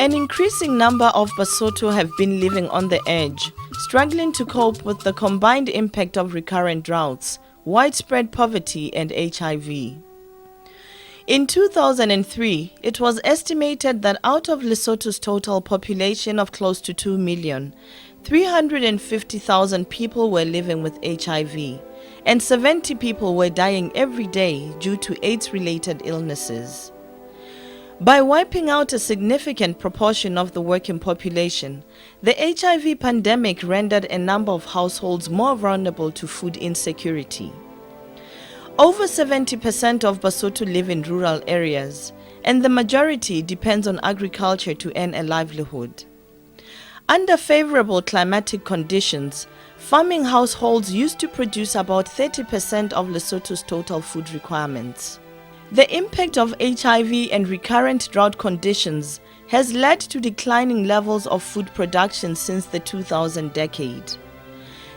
An increasing number of Basotho have been living on the edge, struggling to cope with the combined impact of recurrent droughts, widespread poverty and HIV. In 2003, it was estimated that out of Lesotho's total population of close to 2 million, 350,000 people were living with HIV, and 70 people were dying every day due to AIDS-related illnesses. By wiping out a significant proportion of the working population, the HIV pandemic rendered a number of households more vulnerable to food insecurity. Over 70% of Basotho live in rural areas, and the majority depends on agriculture to earn a livelihood. Under favorable climatic conditions, farming households used to produce about 30% of Lesotho's total food requirements. The impact of HIV and recurrent drought conditions has led to declining levels of food production since the 2000 decade.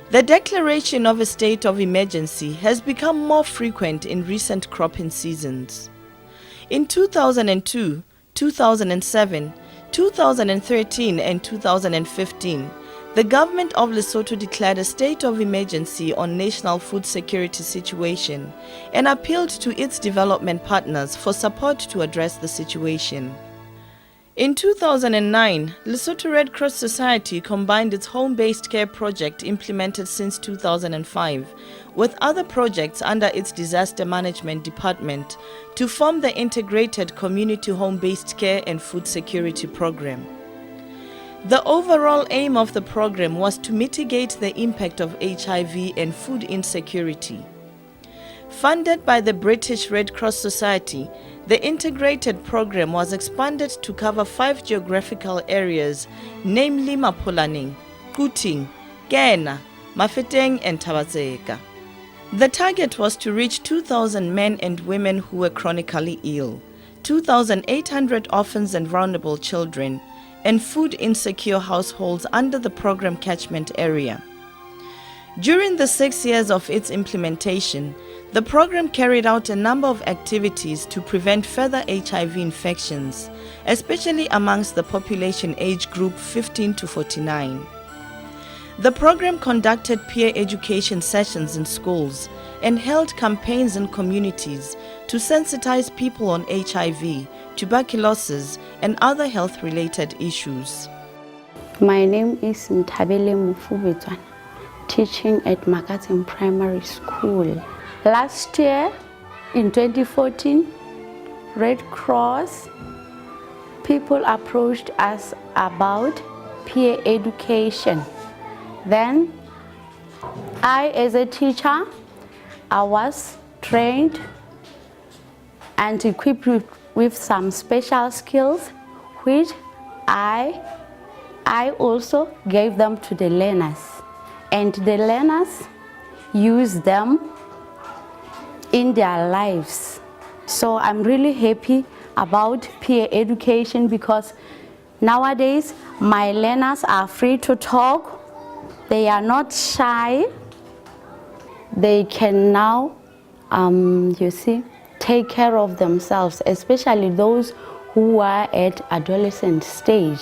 The declaration of a state of emergency has become more frequent in recent cropping seasons. In 2002, 2007, 2013 and 2015, the government of Lesotho declared a state of emergency on national food security situation and appealed to its development partners for support to address the situation. In 2009, Lesotho Red Cross Society combined its home-based care project implemented since 2005 with other projects under its disaster management department to form the integrated community home-based care and food security program. The overall aim of the program was to mitigate the impact of HIV and food insecurity. Funded by the British Red Cross Society, the integrated program was expanded to cover 5 geographical areas, namely Mapulaning, Kuting, Kena, Mafeteng and Tabazeka. The target was to reach 2,000 men and women who were chronically ill, 2,800 orphans and vulnerable children, and food insecure households under the program catchment area. During the 6 years of its implementation, the program carried out a number of activities to prevent further HIV infections, especially amongst the population age group 15 to 49. The program conducted peer education sessions in schools and held campaigns in communities to sensitize people on HIV, tuberculosis, and other health-related issues. My name is Ntabele Mufubetswana, teaching at Mafeteng Primary School. Last year, in 2014, Red Cross people approached us about peer education. Then, I, as a teacher, I was trained and equipped with some special skills, which I also gave them to the learners. And the learners use them in their lives. So I'm really happy about peer education because nowadays my learners are free to talk. They are not shy. They can now, take care of themselves, especially those who are at adolescent stage.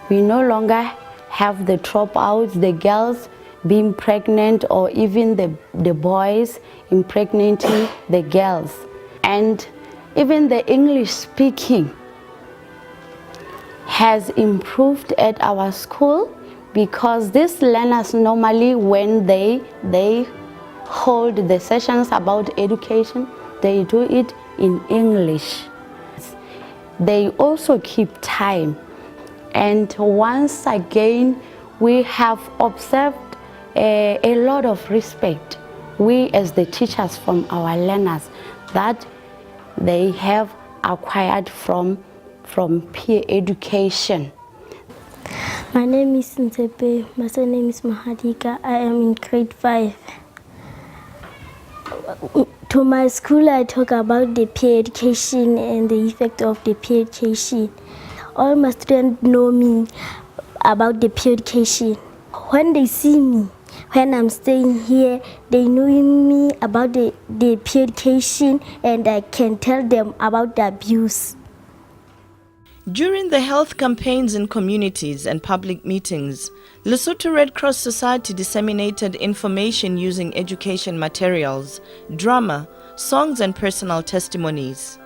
We no longer have the dropouts, the girls being pregnant, or even the boys impregnating the girls. And even the English speaking has improved at our school because these learners normally, when they hold the sessions about education, they do it in English. They also keep time. And once again, we have observed a lot of respect, we as the teachers, from our learners, that they have acquired from peer education. My name is Ntepe, my surname is Mahadika, I am in grade 5. To my school, I talk about the peer education and the effect of the peer education. All my students know me about the peer education. When they see me, when I'm staying here, they know me about the peer education, and I can tell them about the abuse. During the health campaigns in communities and public meetings, Lesotho Red Cross Society disseminated information using education materials, drama, songs and personal testimonies.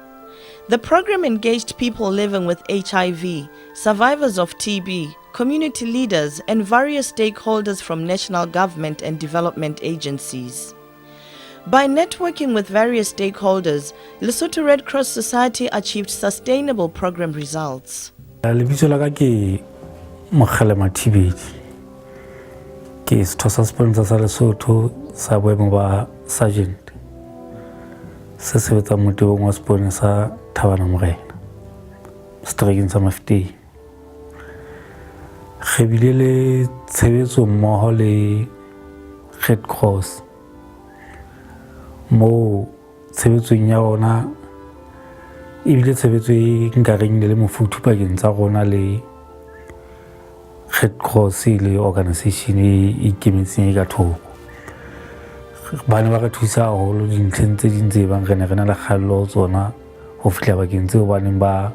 The program engaged people living with HIV, survivors of TB, community leaders and various stakeholders from national government and development agencies. By networking with various stakeholders, Lesotho Red Cross Society achieved sustainable program results. Lebitso la ka ke Mokgalema TB. Ke sethosa sponsor sa Lesotho sa boemo ba sergeant. Se sebetsa moteong wa sponsor sa Thabana Morena. Streking sa Mafeteng. Re bile le tshebetso mmoho le Red Cross. Mo tshebetsong ya rona ebile tshebetso e nkareng le mofuthu pakeng tsa rona le Red Cross le organisation e ikemetseng ka thoko. Bana ba re thusa haholo dintlheng tse ding tse bang re ne re na le kgallo tsona ho fihla bakeng tseo ba neng ba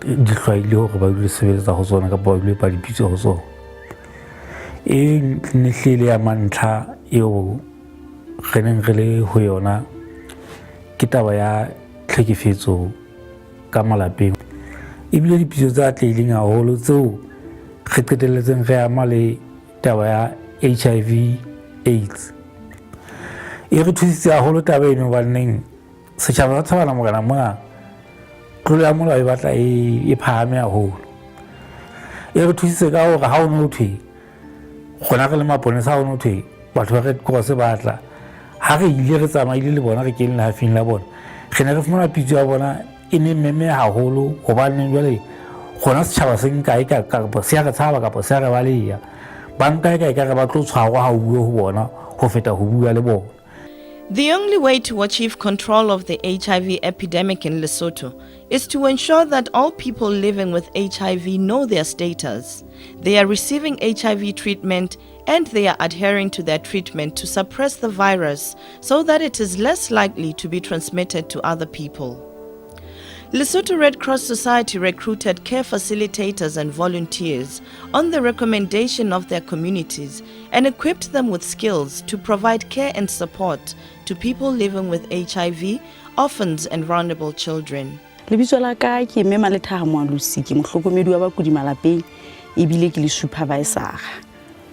di hlwaile hore ba dule sebeletsa ho tsona kapa ba dule ba dipitso ho tsona. E ne hlile ya mantlha eo re neng re le ho yona ke taba ya tlhekefetso ka malapeng. Ebile dipitso tsa tlileng haholo tseo re qetelletseng re ama le taba ya HIV/AIDS. E re thusitse haholo taba eno baneng setjhaba sa Thabana Morena mona tlolo ya molao e batla e phahame haholo. E re thusitse ka hore ha o no thwe gona re le maponesa ha o no thwe batho ba Red Cross ba tla ha re ile re tsamaile le bona re kene le hafing la bona re ne re fumana pitso ya bona e ne meme haholo hobane jwale gona setjhaba se nkae ka se re tshaba kapa se re baleya banka e ka re ba tlo tshwarwa ha o bua ho bona ho feta ho bua le bona. The only way to achieve control of the HIV epidemic in Lesotho is to ensure that all people living with HIV know their status, they are receiving HIV treatment, and they are adhering to their treatment to suppress the virus so that it is less likely to be transmitted to other people. Lesotho Red Cross Society recruited care facilitators and volunteers on the recommendation of their communities and equipped them with skills to provide care and support to people living with HIV, orphans and vulnerable children. Lebitso la ka ke Mme Maletha Moalusi ke mohlokomedi wa bakudi malapeng ebile ke le supervisor.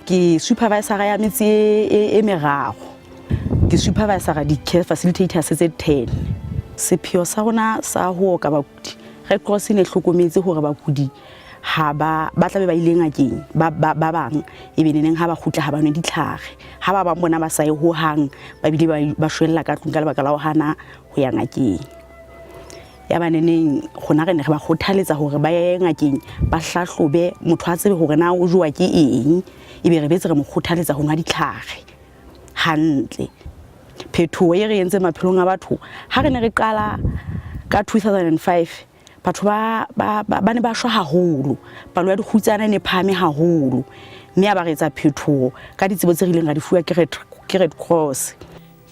Ke supervisor ya metsi e meraro. Ke supervisor di care facilitators tse 10. Sepheo sa rona sa ho ka bakudi Red Cross ne hlokometse hore bakudi ha ba tla be ba ile ngakeng ba bang e be neng ha ba khutla ha ba nwe ditlhare ha ba bang bona ba sa e ho hang ba bile ba shwella ka tlung ka lebaka la ho hana ho ya ngakeng ya ba neng gona re ne ba khothaletsa hore ba ye ngakeng ba hlahlobe motho a tsebe hore na o jowa ke eng e be re betse re mo khothaletsa ho nwa ditlhare hantle. Phethoho e re entse maphelong a batho ha re ne re qala ka 2005 batho ba ne ba shwa haholo palo ya dikhutsana ne phame haholo mme ba re etsa phethoho ka ditsebo tse rileng ga di fuwa ke Red Cross.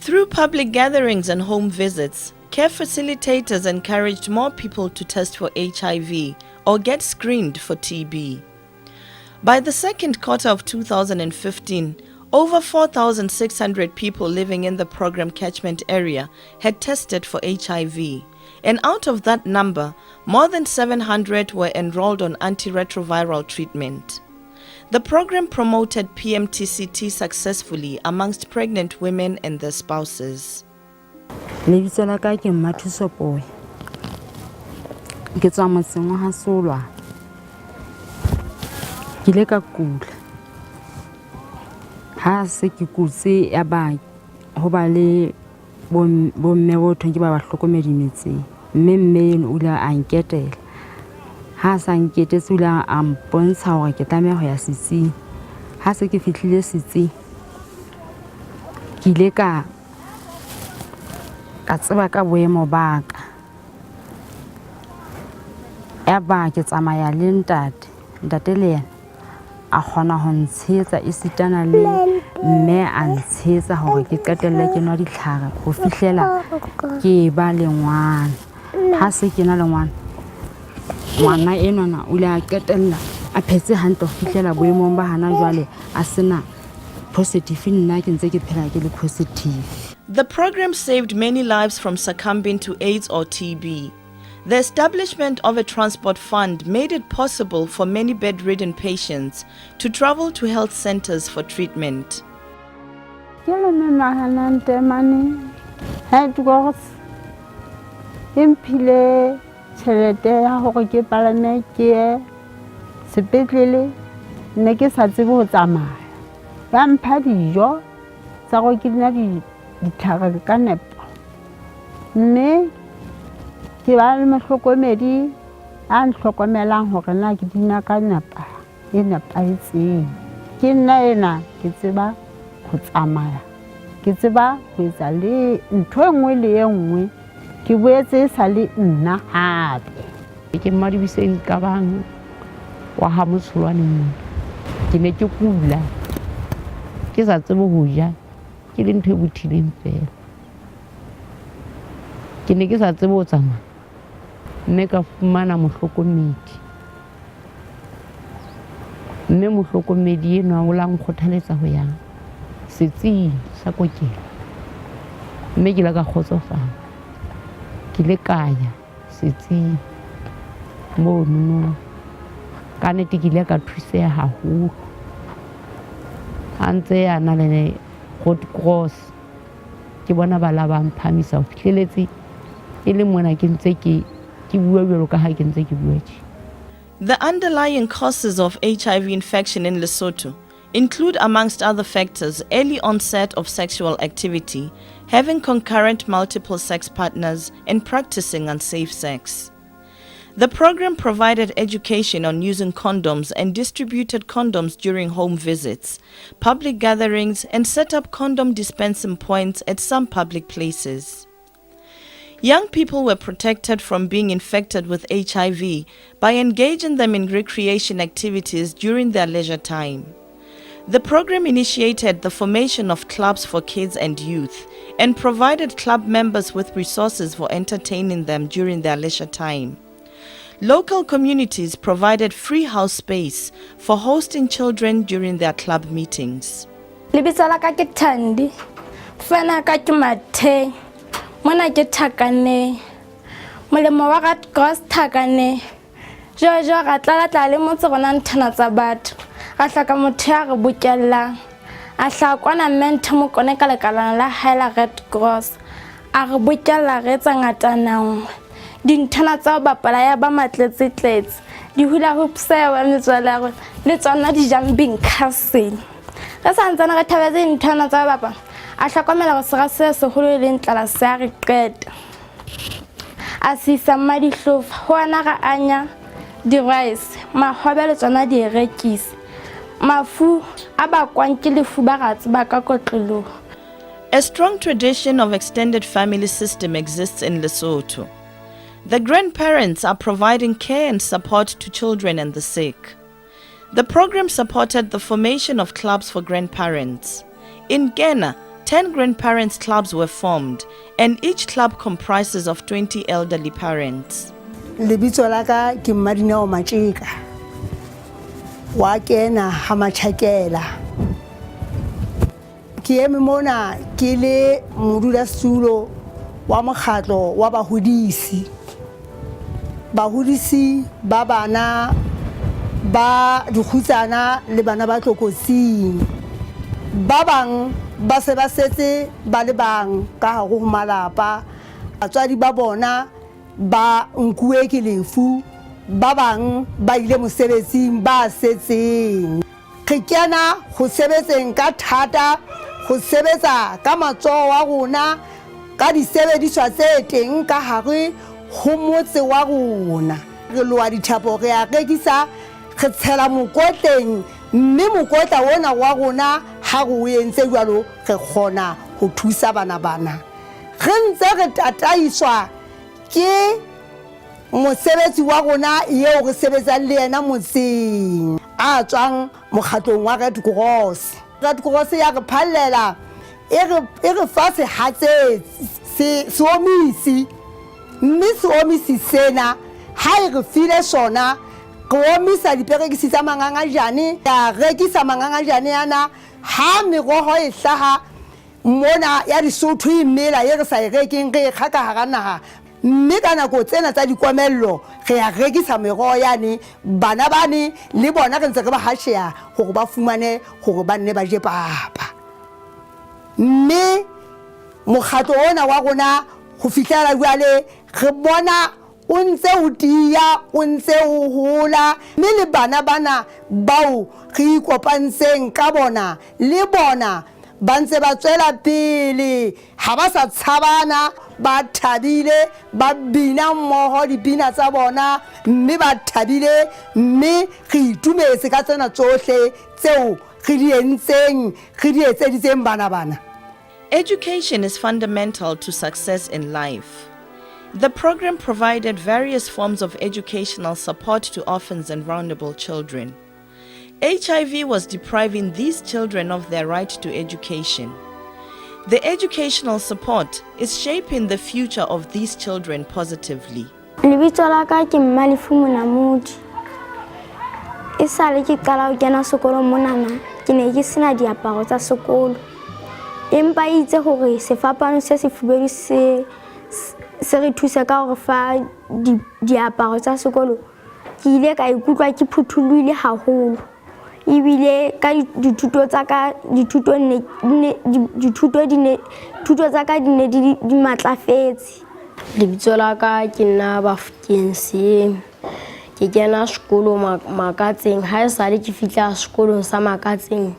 Through public gatherings and home visits, care facilitators encouraged more people to test for HIV or get screened for TB. By the second quarter of 2015, over 4,600 people living in the program catchment area had tested for HIV, and out of that number, more than 700 were enrolled on antiretroviral treatment. The program promoted PMTCT successfully amongst pregnant women and their spouses. Lebitso la ka ke Mmathuso Poe. Ke tswa motseng wa Hasolwa. Ke ile ka kula. Ha se ke kutse ya ba ho ba le bomme botho ke ba hlokomedi metseng. Mme o la a nketela. Ha sa nketetse o la a mpontsha hore ke tlameha ho ya setsing. Ha se ke fihlile setsing. Ke ile ka tseba ka boemo ba ka. Ya ba ke tsamaya le ntate le yena a kgona ho ntshetsa e sitana le mme a ntshetsa hore ke qetelle ke nwa ditlhare ho fihlela ke ba le ngwana. Ha se ke na le ngwana ngwana enwana o ile a qetella a phetse hantle go fihlela boemong ba hana jwale a sena positive nna ke ntse ke phela ke le positive. The program saved many lives from succumbing to AIDS or TB. The establishment of a transport fund made it possible for many bedridden patients to travel to health centers for treatment. Impile tšhelete ya gore ke palame ke ye sepetlele nne ke sa tsebe go tsamaya ba mpha dijo tsa go ke dina ditlhare ka nepo mme ke ba le mohlokomedi a nhlokomelang gore na ke dina ka nepa e nepahetseng ke nna ena ke tseba go tsamaya ke tseba go etsa le ntho e nngwe le e nngwe ke boetse sa le nna hape ke Madibiseng ka bang wa ha mosolwane mona ke ne ke kula ke sa tsebe go ja ke le ntho e bothileng fela ke ne ke sa tsebe go tsamaya mme ka fumana mohlokomedi mme mohlokomedi eno o la nkgothaletsa go yang setsing sa kokelo mme ke la ka kgotsofala ke le kaya setsing mono ka nnete ke ile ka thuseha haholo a ntse a na le Red Cross ke bona ba la ba mphamisa ho fihleletse e le mona ke ntse ke bua bjalo ka ha ke ntse ke bua tje. The underlying causes of HIV infection in Lesotho include, amongst other factors, early onset of sexual activity, having concurrent multiple sex partners, and practicing unsafe sex. The program provided education on using condoms and distributed condoms during home visits, public gatherings, and set up condom dispensing points at some public places. Young people were protected from being infected with HIV by engaging them in recreation activities during their leisure time. The program initiated the formation of clubs for kids and youth and provided club members with resources for entertaining them during their leisure time. Local communities provided free house space for hosting children during their club meetings. Lebitso la ka ke Thandi, fana ka ke Mafeteng, mona ke Thakane, molemo wa Red Cross Thakane, jojo ga tla le motse gona nthana tsa batho. A hlaka motho ya re bokellang a hlakwana mente mo kone ka lekalana la haela Red Cross a re bokella re tsa ngata nangwe dinthana tsa bapala ya ba matletse di hula hopsa wa metswala go le tsona di jumping castle re santsana re thabetse dinthana tsa bapala a hlokomela go sega se segolo le ntlala sa re qeta a sisa madihlofa ho ana ga anya di rice mahobe le tsona di rekisi mafu abakwang ke lefu ba gatse ba ka kotlolo. A strong tradition of extended family system exists in Lesotho. The grandparents are providing care and support to children and the sick. The program supported the formation of clubs for grandparents. In Ghana, 10 grandparents clubs were formed, and each club comprises of 20 elderly parents. Lebitso la ka ke Madinao Matjeka wa kena ha Machakela ke eme mona ke le modulasetulo wa mokgatlo wa bahodisi ba bana ba dikhutsana le bana ba tlokotsing ba bang ba se ba setse ba le bang ka hare ho malapa batswadi ba bona ba nkuwe ke lefu ba bang ba ile mosebetsing ba setseng re kena go sebetseng ka thata go sebetsa ka matsoho wa rona ka disebediswa tse teng ka hare ho motse wa rona re loa dithapo re a rekisa re tshela mokotleng mme mokotla wona wa rona ha go entse jwalo re kgona ho thusa bana re ntse re tataiswa ke mosebetsi wa rona yeo re sebetsang le yena motseng a tswang mokgatlong wa Red Cross. Red Cross ya re phallela e re fa sehatse se omisi mme se omisi sena ha e re file sona go omisa diperekisi tsa mangangajane ya rekisa mangangajane yana ha meroho e hlaha mona ya Lesotho e mela e re sa e rekeng re kga ka hara naha mme ka nako tsena tsa dikomello re ya rekisa meroho yane bana bane le bona re ntse re ba hashea gore ba fumane gore ba nne ba je papa mme mokgatlo ona wa rona go fihlela jwale re bona o ntse o tia o ntse o hola mme le bana bana bao re ikopantseng ka bona le bona ba ntse ba tswela pele ha ba sa tshabana ba thabile ba bina mmoho dipina tsa bona mme ba thabile mme re itumetse ka tsena tsohle tseo re di entseng re di etseditseng bana. Education is fundamental to success in life. The program provided various forms of educational support to orphans and vulnerable children. HIV was depriving these children of their right to education. The educational support is shaping the future of these children positively. Lebitso la ka ke Mmalifu Monamodi. E sale ke qala ho kena sekolo monana ke ne ke sena diaparo tsa sekolo. Empa itse hore sefapano se sefubedu se re thusa ka hore fa diaparo tsa sekolo ke ile ka ikutlwa ke phuthuluile haholo. Ibile ka dithuto tsa ka dithuto tsa ka di ne di matlafetse. Lebitso la ka ke nna Mafeteng ke kena sekolo Makatseng ha e sale ke fitla sekolong sa Makatseng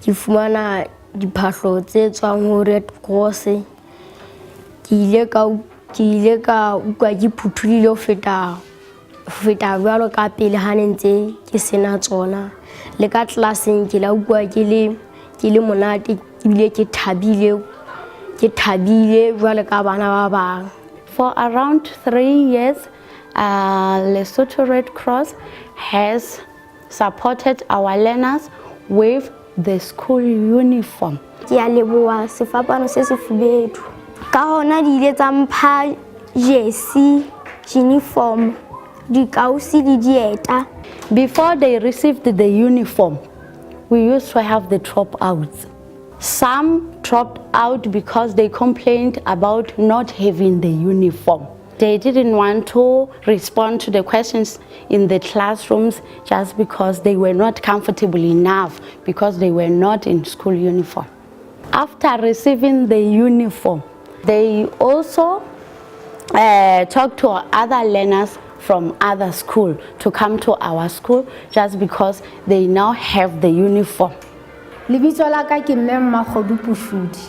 ke fumana diphahlo tse tswang ho Red Cross ke ile ka utlwa ke phuthulile ho feta jwalo ka pele ha ntse ke sena tsona le ka tlelaseng ke la utlwa ke le monate ebile ke thabile jwalo ka bana ba bang. For around 3 years, Lesotho Red Cross has supported our learners with the school uniform. Ke a leboha sefapano se sefubedu ka hona di ile tsa mpha jersey, uniform, dikausi le dieta. Before they received the uniform, we used to have the dropouts. Some dropped out because they complained about not having the uniform. They didn't want to respond to the questions in the classrooms just because they were not comfortable enough because they were not in school uniform. After receiving the uniform, they also talked to other learners from other school to come to our school just because they now have the uniform. Lebitso la ka ke mme Mmakgodu Pushudi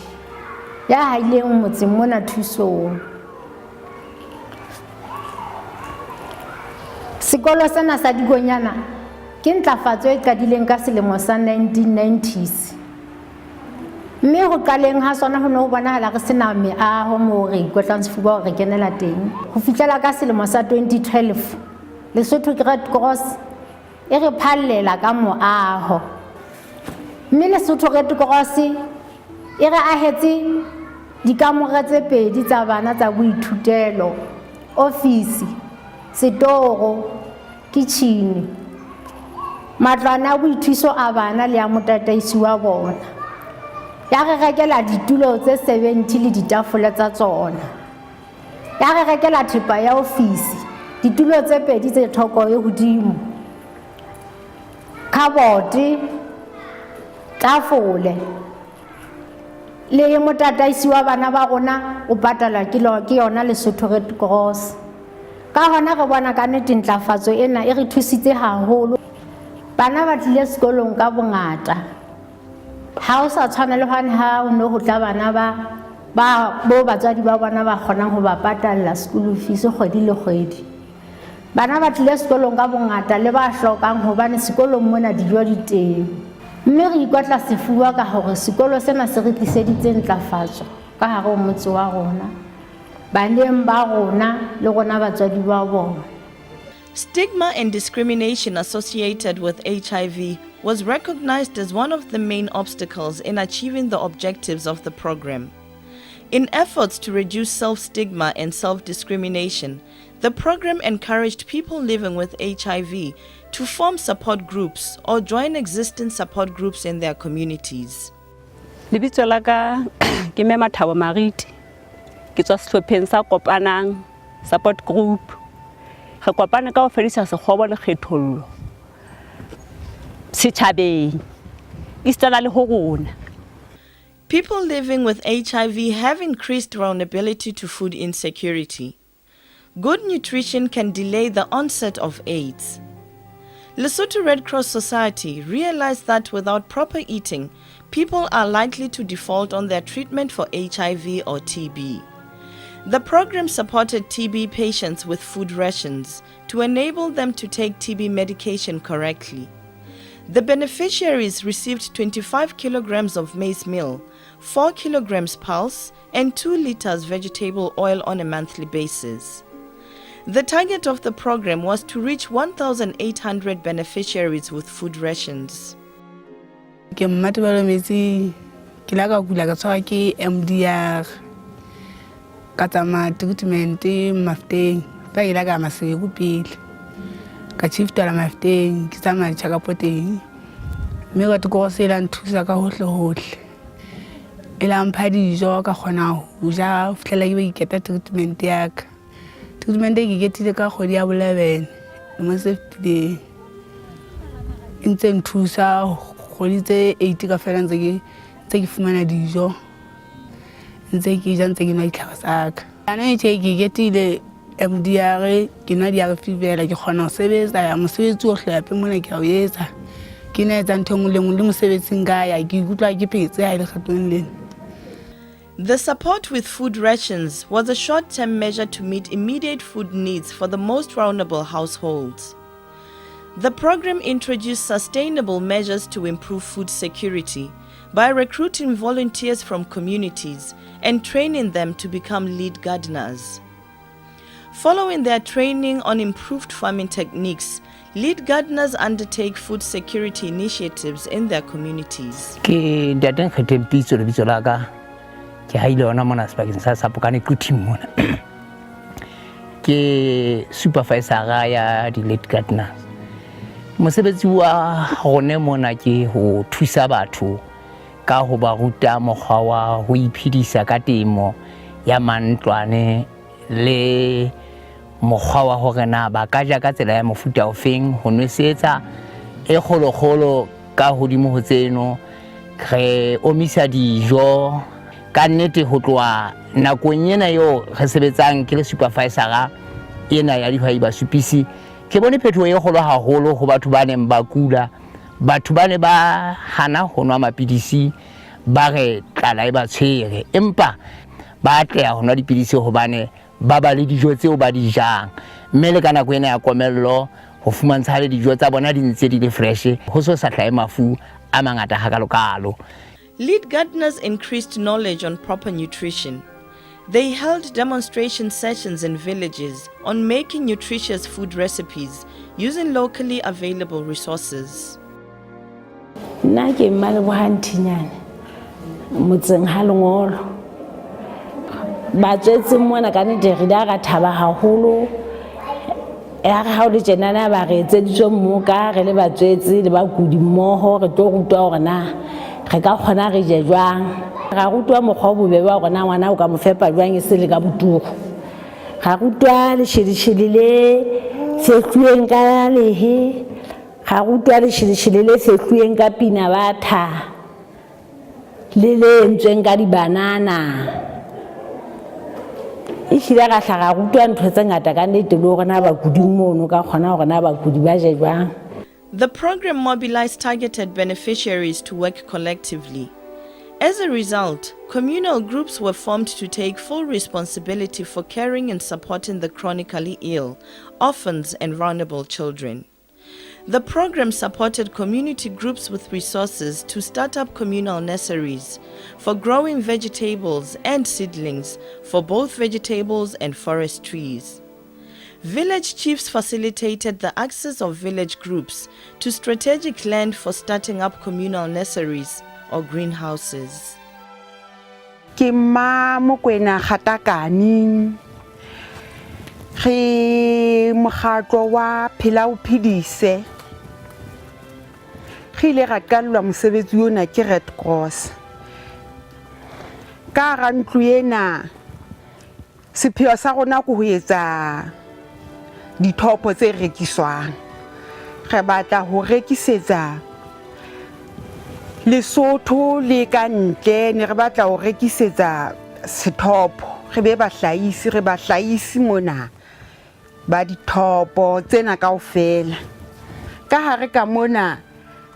ya haileng motseng mona Thusong. Sekolo sena sa Digonyana ke ntlafatso e qadileng ka selemo sa 1990s. Mme ho qaleng ha sona ho no bonahala re sena meaho mo re ikotlang sefuba re kenela teng. Ho fihlela ka selemo sa 2012 Lesotho Red Cross e re phallela ka moaho. Mme Lesotho Red Cross e re ahetse dikamore tse pedi tsa bana tsa boithutelo, office, setoro, kitchen, matlwana a boithuso a bana le a motataisi wa bona. Ya re rekela ditulo tse 70 le ditafole tsa tsona. Ya re rekela thepa ya office, ditulo tse pedi tse thoko e hodimo, cupboard, tafole le motataisi wa bana ba rona o patala ke yona Lesotho Red Cross. Ka hona re bona ka nnete ntlafatso ena e re thusitse haholo. Bana ba tlile sekolong ka bongata. Ha o sa tshwana le ha o no ho tla bana ba batswadi ba bona ba kgonang ho ba patalla school fees kgwedi le kgwedi. Bana ba tlile sekolong ka bongata le ba hlokang hobane sekolong mona dijo di teng. Mme re ikotla sefuba ka hore sekolo sena se re tliseditse ntlafatso ka hare ho motse wa rona. Baneng ba rona le rona batswadi ba bona. Stigma and discrimination associated with HIV was recognized as one of the main obstacles in achieving the objectives of the program. In efforts to reduce self-stigma and self-discrimination, The program encouraged people living with HIV to form support groups or join existing support groups in their communities. Lebitso la ka ke Mema Thabo Mariti. Ke tswa sehlopheng sa kopanang support group. Re kopane ka ho fedisa sekgobo le kgethollo. Setjhabeng. Istana le ho rona. People living with HIV have increased vulnerability to food insecurity. Good nutrition can delay the onset of AIDS. Lesotho Red Cross Society realized that without proper eating, people are likely to default on their treatment for HIV or TB. The program supported TB patients with food rations to enable them to take TB medication correctly. The beneficiaries received 25 kilograms of maize meal, 4 kilograms pulse, and 2 liters vegetable oil on a monthly basis. The target of the program was to reach 1,800 beneficiaries with food rations. Ke mmatebelo metsi ke la ka kula ka tshwa ke MDR ka tsama treatment Mafeteng fa ile ka masego pele ka chiefta la Mafeteng ke tsama tshaka poteng mme ga tko se la nthusa ka hohle hohle ela mpha dijo ka khona ho ja fitlela ke iketa treatment ya ka treatment e ke getile ka khodi ya bo11 mo se fitile ntse nthusa khodi tse 80 ka fela ntse ke fumana dijo ntse ke ja ntse ke nwa ditlhaka tsaka ana ke getile MDR ke nwa di fibela ke khona ho sebetsa ya mosebetsi o hlape mona ke a o etsa ke na etsa ntho ngwe le ngwe le mosebetsing ga ya ke ikutla ke phetse ha ile kgatong lena. The support with food rations was a short-term measure to meet immediate food needs for the most vulnerable households. The program introduced sustainable measures to improve food security by recruiting volunteers from communities and training them to become lead gardeners. Following their training on improved farming techniques, lead gardeners undertake food security initiatives in their communities. Ke haile ona mona sebakeng sa Sapokane Kuthi mona ke supervisor ya di lead gardeners. Mosebetsi wa hone mona ke ho thusa batho ka ho ba ruta mokgwa wa ho iphedisa ka temo ya mantlwane le mokgwa wa hore na ba ka ja ka tsela ya mofuta ofeng ho nwesetsa e kgolokgolo ka hodimo ho tseno re omisa dijo ka nnete ho tloa nakong ena yo re sebetsang ke le supervisor ena ya dihwai ba supisi ke bone phetho e kgolo haholo ho batho ba neng ba kula batho ba ne ba hana ho nwa mapidisi ba re tlala e ba tshwere empa ba tleya ho nwa dipidisi hobane ba ba le dijo tseo ba di jang mme le ka nako ena ya komello ho fumantsha le dijo tsa bona di ntse di le fresh ho so sa hlae mafu a mangata hakalokalo. Lead gardeners increased knowledge on proper nutrition. They held demonstration sessions in villages on making nutritious food recipes using locally available resources. Nna ke mmale bohantinyane motseng ha Lengolo ba tsetse mona ka nnete re da ka thaba haholo ya ga o le tjenana ba re etseditswe mmoka re le ba tsetse le ba kudi mmoho re tlo rutwa hore na re ka khona re je jwang ga rutwa mokgwa bobebe wa gona ngwana o ka mo fepa jwang e se le ka botugo ga rutwa le shedishedi le setlueng ka lehe ga rutwa le shedishedi le setlueng ka pina batha le lentsweng ka dibanana e shira ga hlaga rutwa ntho tse ngata ka nnete le gona ba kudi mono ka khona gona ba kudi ba je jwang. The program mobilized targeted beneficiaries to work collectively. As a result, communal groups were formed to take full responsibility for caring and supporting the chronically ill, orphans and vulnerable children. The program supported community groups with resources to start up communal nurseries for growing vegetables and seedlings for both vegetables and forest trees. Village chiefs facilitated the access of village groups to strategic land for starting up communal nurseries or greenhouses. Ke ma Mokwena Kgatakane Ge mokgatlo wa phela o phedise ge ile ga qallwa mosebetsi ona ke Red Cross ka ga ntlo ena sepheo sa rona go etsa dithopo tse rekiswang re batla ho rekisetsa Lesotho le ka ntle ne re batla ho rekisetsa sethopo re be bahlahisi mona ba dithopo tsena kaofela ka hare ka mona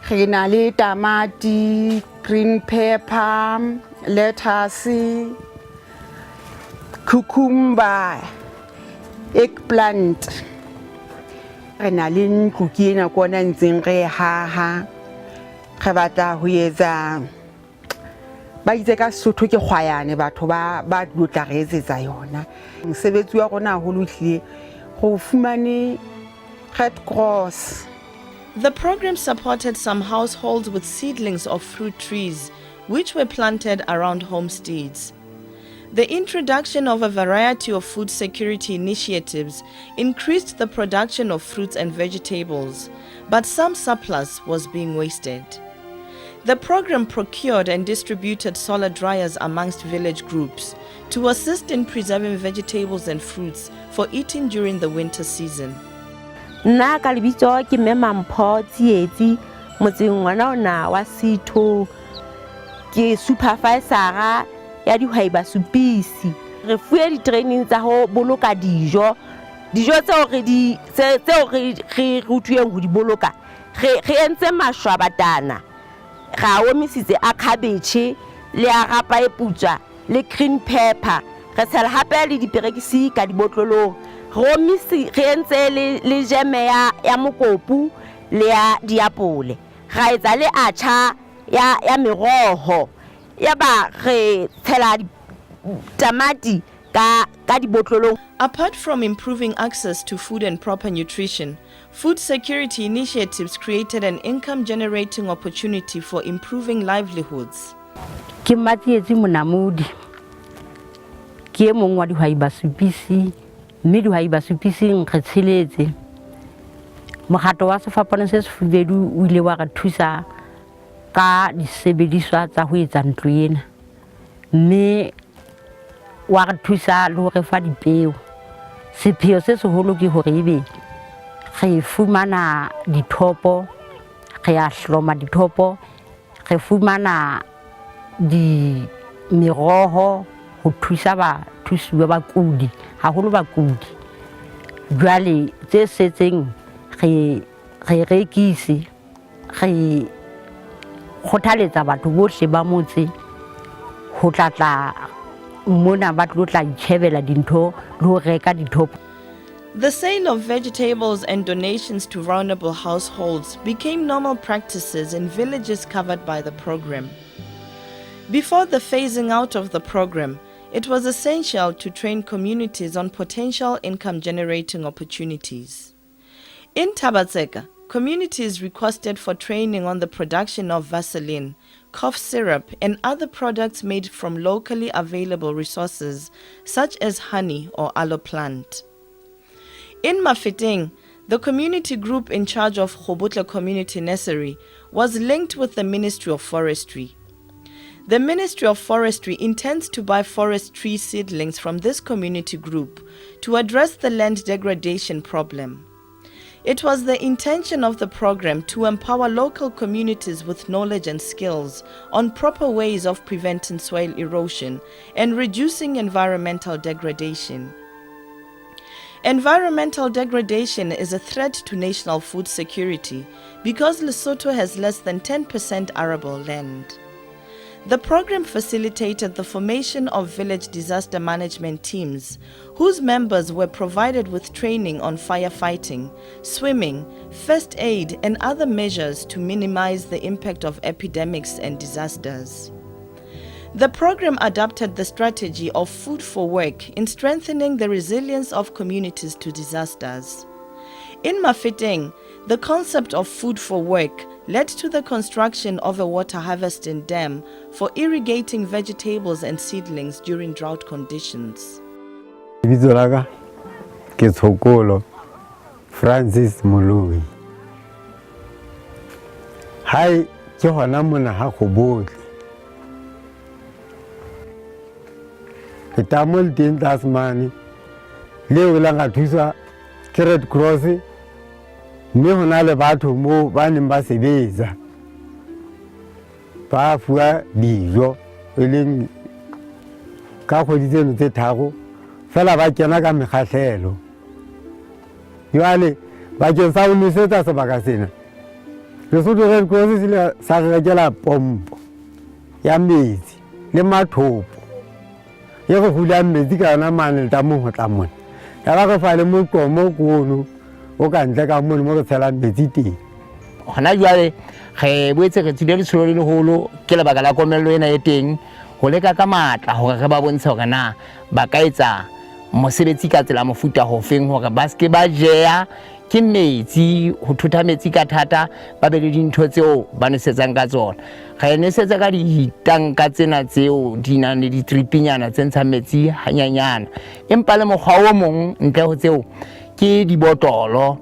re na le tamati, green pepper, lettuce, cucumber, eggplant. Re na le ntlo ke ena kona ntseng re haha re batla ho etsa ba itse ka Sesotho ke kgwayane batho ba tlotla re etsetsa yona mosebetsi wa rona haholo hlile go fumane Red Cross. The program supported some households with seedlings of fruit trees, which were planted around homesteads. The introduction of a variety of food security initiatives increased the production of fruits and vegetables, but some surplus was being wasted. The program procured and distributed solar dryers amongst village groups to assist in preserving vegetables and fruits for eating during the winter season. Nna ka lebitso ke Mpho Tsietsi motseng ngwana ona wa Sitho ke supervisor ya dihwai ba supisi re fuwe di training tsa ho boloka dijo tseo re rutuweng ho di boloka re entse mashwabatana ga omisitse a cabbage le a rapa e putswa le green pepper re tshela hape le diperekisi ka dibotlolong re entse le jeme ya mokopu le ya diapole ga etsa le acha ya meroho ya ba re tshela tamati ka dibotlolong. Apart from improving access to food and proper nutrition, food security initiatives created an income-generating opportunity for improving livelihoods. Ke Matietsi Monamodi ke mong wa dihwai ba supisi mme dihwai ba supisi re tsheletse mohato wa sefapano se sefubedu o ile wa re thusa ka disebediswa tsa ho etsa ntlo ena mme wa re thusa le ho re fa dipeo sepheo se seholo ke hore ebe re fumana dithopo re a hloma dithopo re fumana di meroho ho thusa ba thusiwa bakudi haholo bakudi jwale tse setseng re rekise re khothaletsa batho bohle ba motse ho tlatla mona ba tlotla itshebela dintho le ho reka dithopo. The sale of vegetables and donations to vulnerable households became normal practices in villages covered by the program. Before the phasing out of the program, it was essential to train communities on potential income-generating opportunities. In Tabatseka, communities requested for training on the production of Vaseline, cough syrup, and other products made from locally available resources such as honey or aloe plant. In Mafeteng, the community group in charge of Khobutla Community Nursery was linked with the Ministry of Forestry. The Ministry of Forestry intends to buy forest tree seedlings from this community group to address the land degradation problem. It was the intention of the program to empower local communities with knowledge and skills on proper ways of preventing soil erosion and reducing environmental degradation. Environmental degradation is a threat to national food security because Lesotho has less than 10% arable land. The program facilitated the formation of village disaster management teams, whose members were provided with training on firefighting, swimming, first aid, and other measures to minimize the impact of epidemics and disasters. The program adopted the strategy of food for work in strengthening the resilience of communities to disasters. In Mafeteng, the concept of food for work led to the construction of a water harvesting dam for irrigating vegetables and seedlings during drought conditions. Lebitso la ka ke Tshokolo Francis Moloi. Hai ke hona mona ha go botle. Ke tamol tin Tasmani leo la ga thusa ke Red Cross mme hona le batho mo ba neng ba sebetsa ba fuwa dijo e leng ka kgwedi tseno tse tharo fela ba kena ka mekgahlelo. Jwale bakeng sa ho nosetsa sebaka sena Lesotho Red Cross se sa re rekela pompo ya metsi le mathopo e go hula metsi ka yona mane le tamo ho tla mona ya ba go fa le moqomo kono o ka ntle ka mone mo re tshela metsi teng. Hona jwale re boetse re tsile letsholo le leholo ke lebaka la komello ena e teng ho leka ka matla hore re ba bontshe hore na ba ka etsa mosebetsi ka tsela mofuta ho feng hore ba ske ba jeya ke metsi ho thotha metsi ka thata ba be le dintho tseo ba nosetsang ka tsona. Re nosetsa ka ditanka tsena tseo di nang le ditripinyana tse ntshang metsi hanyanyana, empa le mokgwa o mong ntle ho tseo ke dibotolo.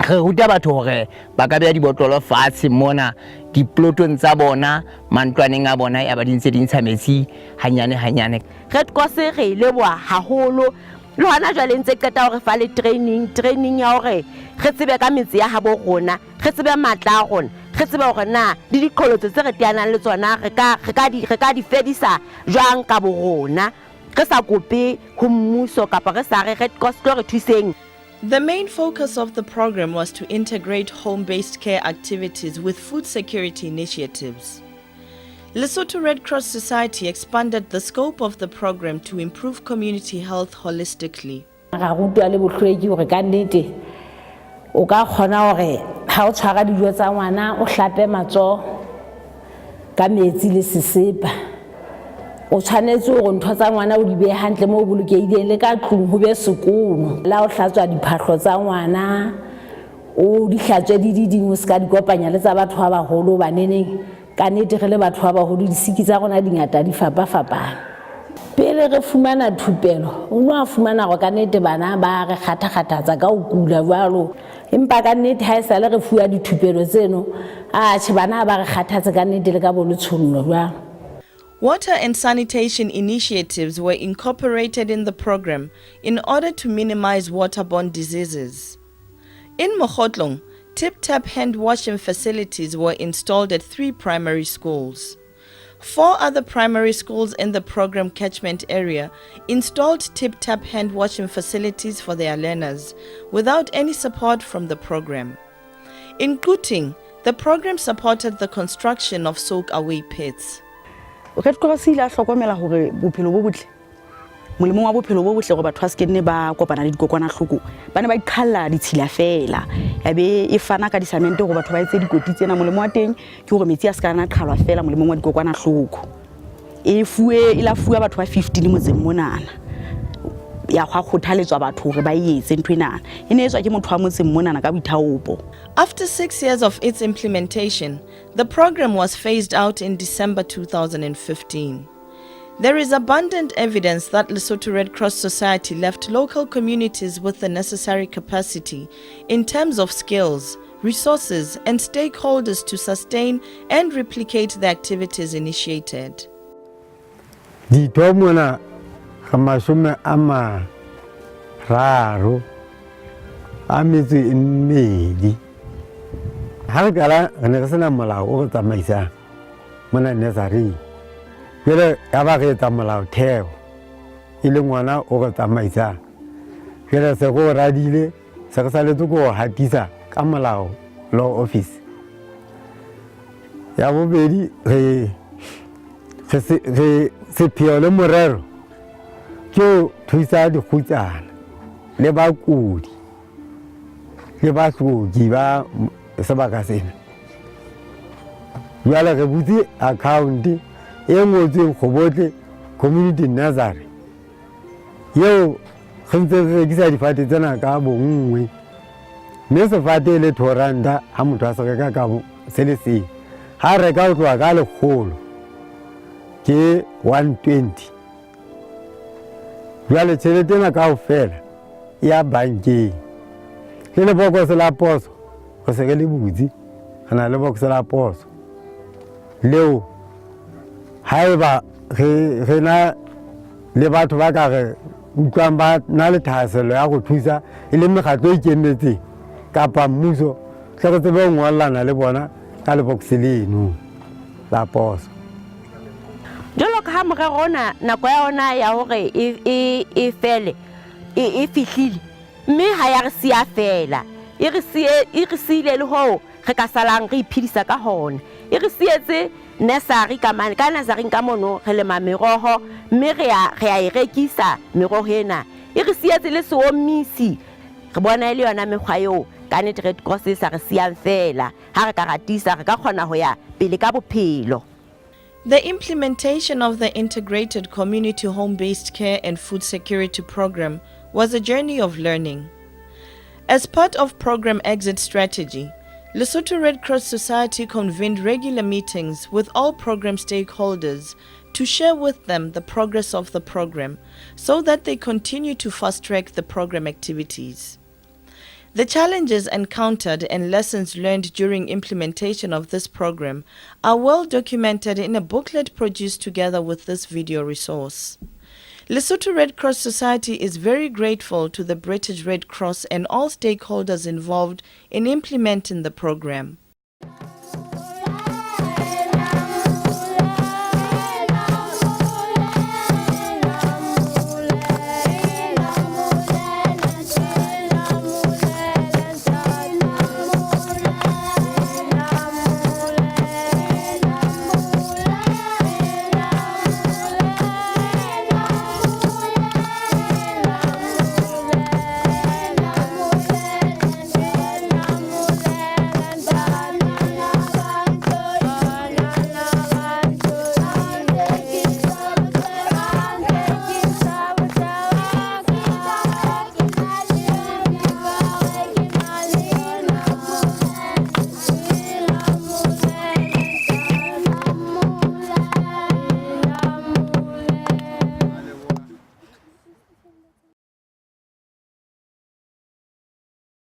Re ruta batho hore ba ka beha dibotolo fatshe mona diplotong tsa bona mantlwaneng a bona ya ba di ntse di ntsha metsi hanyane hanyane. Red Cross re leboha haholo le hona jwale ntse qeta hore fa le training ya hore re tsebe ka metsi ya habo rona, re tsebe matla a rona, re tsebe hore na di diqholotso tse re teanang le tsona re ka di fedisa jwang ka bo rona re sa kope ho mmuso kapa re sa re Red Cross tlo re thuseng. The main focus of the program was to integrate home-based care activities with food security initiatives. Lesotho Red Cross Society expanded the scope of the program to improve community health holistically. Ga rutwa le bohlweki hore ka nnete o ka kgona hore ha o tshwara dijo tsa ngwana o hlape matsoho ka metsi le sesepa. O tshwanetse hore ntho tsa ngwana o di behe hantle mo bolokehileng le ka tlung ho be sekono. La o hlatswa diphahlo tsa ngwana o di hlatswe di dingwe se ka di kopanya le tsa batho ba baholo baneneng ka nnete re le batho ba baholo di siki tsa rona di ngata di fapafapane. Pele re fumana thupelo o no a fumana go ka nnete bana ba re kgatha-kgathatsa ka o kula jwalo, empa ka nnete ha e sale re fuwa dithupelo tseno a tjhe bana ba re kgathatse ka nnete le ka bolotsholo jwalo. Water and sanitation initiatives were incorporated in the program in order to minimize waterborne diseases. In Mokgotlong, tip-tap hand washing facilities were installed at 3 primary schools. 4 other primary schools in the program catchment area installed tip-tap hand washing facilities for their learners without any support from the program. In Kuting, the program supported the construction of soak-away pits. Red Cross ila hlokomela hore bophelo bo botle molemong wa bophelo bo botle go batho ba se kenne ba kopana le dikokwanahloko ba ne ba iqhalla ditshila fela ya be e fana ka disamente go batho ba etse dikoti tsena molemo wa teng ke hore metsi a se kana qhalwa fela molemong wa dikokwanahloko e la fuwa batho ba 15 motseng monana ya gwa khothaletswa batho hore ba etse ntwe nana ene etswa ke motho wa motseng monana ka boithaopo. After 6 years of its implementation, the program was phased out in December 2015. There is abundant evidence that Lesotho Red Cross Society left local communities with the necessary capacity in terms of skills, resources, and stakeholders to sustain and replicate the activities initiated. Ditomona kamasume ama raro ametsi mmedi ha re kala ne re sena molao o tsamaisa mona nursery pele ya ba re tsamolao theo ile ngwana o tsamaisa pele se go radile se re saletse go hatisa ka molao law office ya bobedi re se pheo le morero ke thusa dikhutsana le bakudi le basodi ba sebaka sena jwale re butse account e ngotsweng go botle community nursery yeo re ntse re rekisa difate tsena ka bongwe mme sefate le R2 ha motho a se reka ka se le se ha reka o tloa ka lekgolo ke 120 jwale tšhelete ena kaofela ya bankeng le lebokose la poso go se ke le butsi re na le lebokose la poso leo haeba re na le batho ba ka re utlwang ba na le thahaselo ya go thusa e le mekgatlo e ikemetseng kapa mmuso tle re tsebe go ngwallana le bona ka lebokose leno la poso. Jolo ka ha morero ona nako ya ona ya hore e fele e fihlile mme ha ya re sia fela e re siile le ho re ka salang re iphedisa ka hona e re sietse nursery ka nursery ka mono re lema meroho mme re ya e rekisa meroho ena e re sietse le seomisi re bona ile yona mekgwa eo ka nnete Red Cross e sa re siang fela ha re ka ratisa re ka kgona ho ya pele ka bophelo. The implementation of the Integrated Community Home-Based Care and Food Security Program was a journey of learning. As part of Program Exit Strategy, Lesotho Red Cross Society convened regular meetings with all program stakeholders to share with them the progress of the program so that they continue to fast-track the program activities. The challenges encountered and lessons learned during implementation of this program are well documented in a booklet produced together with this video resource. Lesotho Red Cross Society is very grateful to the British Red Cross and all stakeholders involved in implementing the program.